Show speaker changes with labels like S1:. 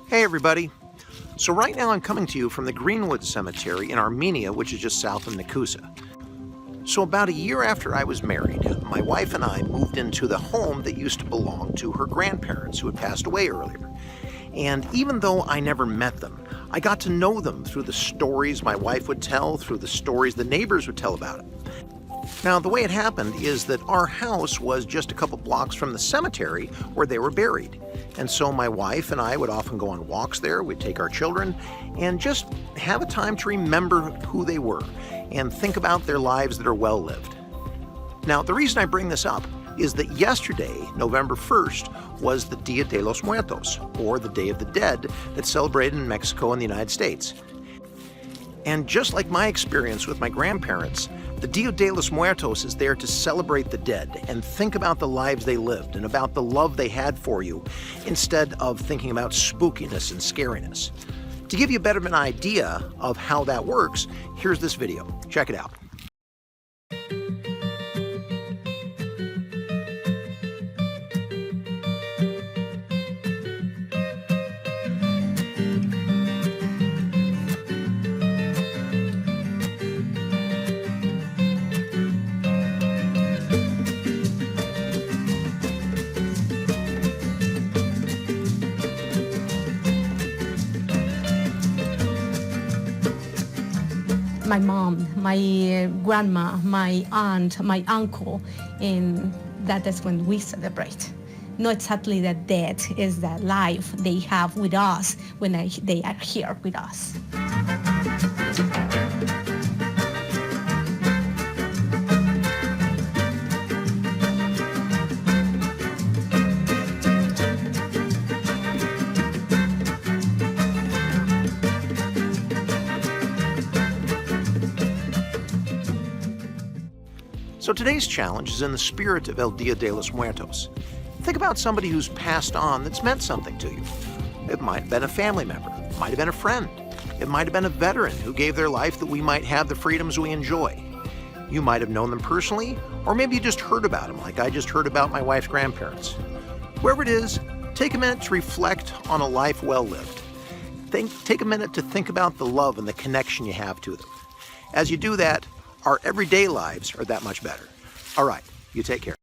S1: Hey everybody! So right now I'm coming to you from the Greenwood Cemetery in Armenia, which is just south of Nicosia. So about a year after I was married, my wife and I moved into the home that used to belong to her grandparents who had passed away earlier. And even though I never met them, I got to know them through the stories my wife would tell, through the stories the neighbors would tell about it. Now, the way it happened is that our house was just a couple blocks from the cemetery where they were buried. And so my wife and I would often go on walks there, we'd take our children, and just have a time to remember who they were and think about their lives that are well lived. Now, the reason I bring this up is that yesterday, November 1st, was the Dia de los Muertos, or the Day of the Dead, that's celebrated in Mexico and the United States. And just like my experience with my grandparents, the Dia de los Muertos is there to celebrate the dead and think about the lives they lived and about the love they had for you, instead of thinking about spookiness and scariness. To give you a bit of an idea of how that works, here's this video. Check it out.
S2: My mom, my grandma, my aunt, my uncle, and that is when we celebrate. Not exactly the dead, is the life they have with us when they are here with us.
S1: So today's challenge is in the spirit of El Dia de los Muertos. Think about somebody who's passed on that's meant something to you. It might have been a family member, it might have been a friend, it might have been a veteran who gave their life that we might have the freedoms we enjoy. You might have known them personally, or maybe you just heard about them, like I just heard about my wife's grandparents. Whoever it is, take a minute to reflect on a life well lived. Take a minute to think about the love and the connection you have to them. As you do that, our everyday lives are that much better. All right, you take care.